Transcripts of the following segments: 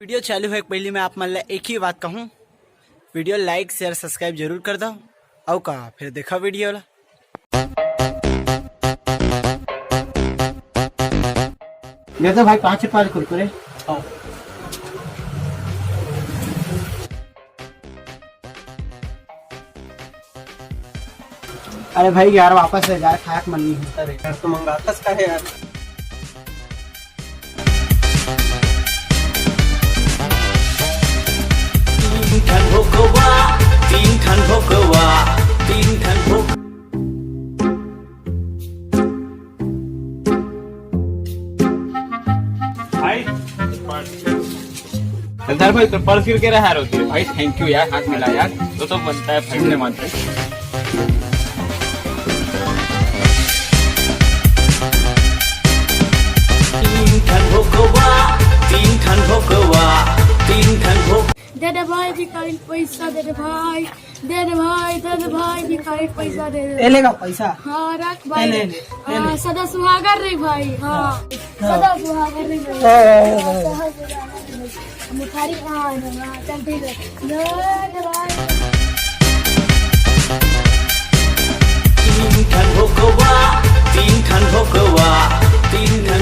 Video चालू है पहले मैं आप मला एक ही बात कहूँ, वीडियो लाइक शेयर सब्सक्राइब जरूर कर दो। और कहा फिर देखा वीडियो ला। ये तो भाई 5 रुपये कुरकुरे। अरे भाई यार वापस ले जा, खाया मन नहीं है। अरे यार तो मंगातास का है यार। सरदार भाई तो पर्स गिर के रहा होती है भाई। थैंक यू यार, हाथ मिला यार तो बनता है फटने मानते। दे दे भाई भिखारी पैसा दे दे भाई, दे दे भाई, दे दे भाई भिखारी पैसा दे दे। लेगा पैसा? हाँ रख भाई। ले हाँ सदा सुहागर रे भाई। हाँ सदा सुहागर रे भाई। भिखारी हाँ चल ठीक है। दे दे भाई।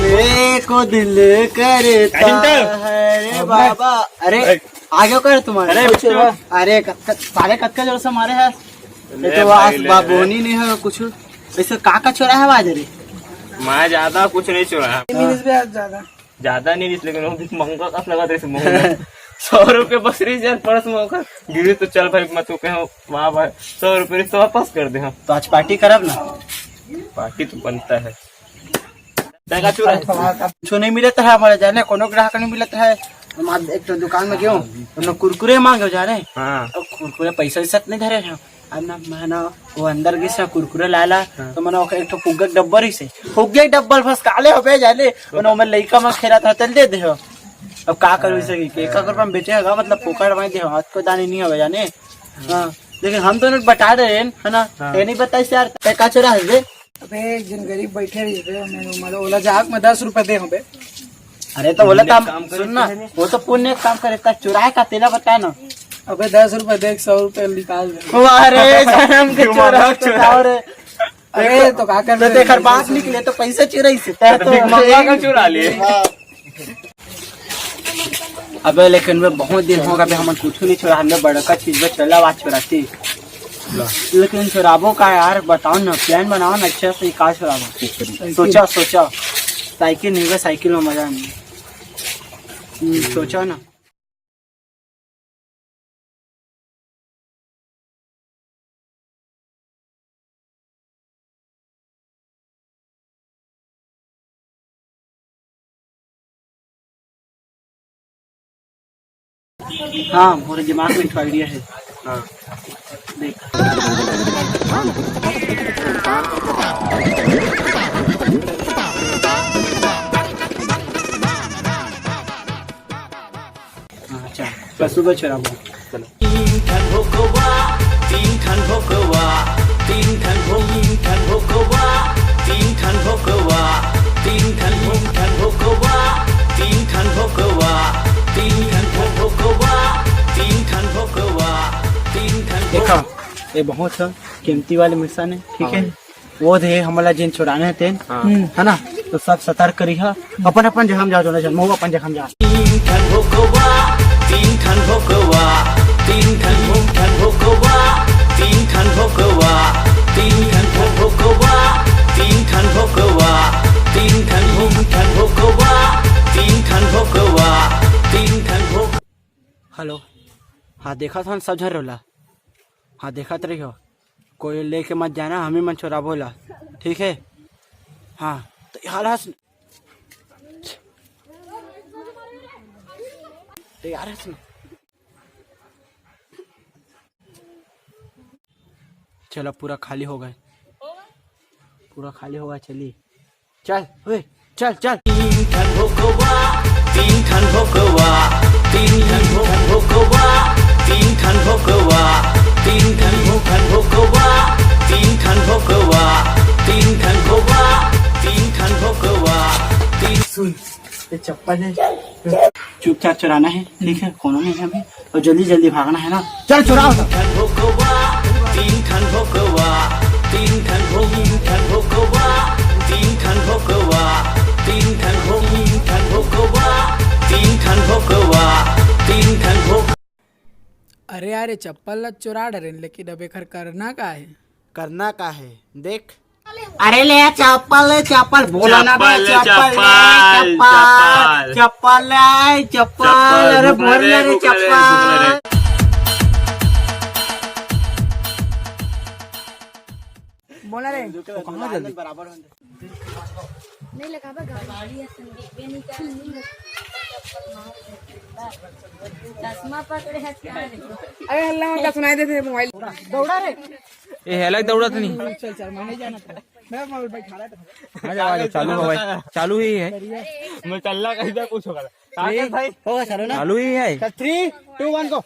मेरे को दिल करता है बाबा। अरे आगे कर तुम्हारे। अरे सारे कक्का जोर से मारे है। ये तो बोनी नहीं है कुछ ऐसे का चोरा है आज रे। मैं ज्यादा कुछ नहीं चुरा, ज्यादा नहीं, लेकिन वो भी महंगा कस लगा था। 100 रुपये बस रही यार, पर्स में गिरी तो चल भाई मैं तू कह वहाँ भाई 100 रुपये तो वापस कर दे। हम तो आज पार्टी करब ना। पार्टी तो बनता है। कुछ नहीं मिलता है हमारे जाने, कोनो ग्राहक नहीं मिलता है। हम एक तो दुकान में गयो तो कुरकुरे मांगे जा रहे। हाँ कुरकुरे पैसा वैसा नहीं धरे थे। अब ना मैं ना वो अंदर गई से कुरकुरे लाला। तो मैंने एक तो फुग्गे डब्बर ही से फुग्गे डब्बल फस काले हो गए जाने। मैं लड़का में खेला था तल दे दे। अब का करूँ इसे 1 रुपया में बेचेगा, मतलब पोकड़ माई दे हाथ को दाने नहीं हो जाने। हाँ लेकिन हम तो बता रहे है ना। ये नहीं बताइए यार का चोरा है। अबे जिन गरीब बैठे रहे ओला जाग में 10 रुपए दे हमें। अरे तो बोला काम सुनना, वो तो पुण्य काम करे था, चुराए का तेरा बता ना। अबे 10 रुपए दे, 100 रुपए निकाल दे। अरे जन्म के चोरा रे। अरे तो का कर देखर बात निकले तो पैसे चुराई से तो चुरा लिए। अबे लेकिन वे बहुत दिन होगा हम कुछ नहीं चुरा। हमने बड़का चीज में चला बात चुराती, लेकिन चुराबो का यार बताओ ना, प्लान बनाओ ना अच्छा से। का चुराबो सोचा साइकिल नहीं, साइकिल में मजा नहीं। सोचा ना। हाँ मेरे दिमाग में एक आइडिया है। हाँ देख अच्छा सुबह चुराबो। चलो देखा ये बहुत कीमती वाले मिर्चा है, ठीक है। वो दे हमारा जिन चुराने थे है ना, तो सब सतर्क करी है। अपन अपन जगह जा जो जन्म अपन जगह जा। हेलो हाँ देखा था सब झर रोला। हाँ देखा तो रही हो, कोई लेके मत जाना, हमें मन चोरा बोला, ठीक है। हाँ तो यार हंस तो यार हंस चलो पूरा खाली हो गए, पूरा खाली होगा। चलिए चल ओए चल चल। सुन ये चप्पल है, चुप क्या चुराना है, ठीक है, कोनो नहीं हमें, और जल्दी जल्दी भागना है ना, चल चुराओ सब। अरे अरे चप्पल चुरा डरेन लेकिन अबे खर करना का है? करना का है देख, अरे ले चप्पल चप्पल बोला ना बे, चप्पल चप्पल चप्पल चप्पल, अरे बोल रे चप्पल। बोला रे कहाँ जल्दी बराबर नहीं लगा बा गाड़ी है संदीप ये निकाल नहीं चश्मा पकड़े है क्या रे? अरे हल्ला मत सुनाई देते मोबाइल दौड़ा रे। ये हेला दौड़त नहीं। चल चल मैं नहीं जाना था, मैं मोबाइल भाई खा रहा था। आ जाओ चालू हो भाई, चालू ही है। मैं चलना कहीं कुछ होगा भाई, होगा, चलो ना, चालू ही है। 3, 2, 1 गो।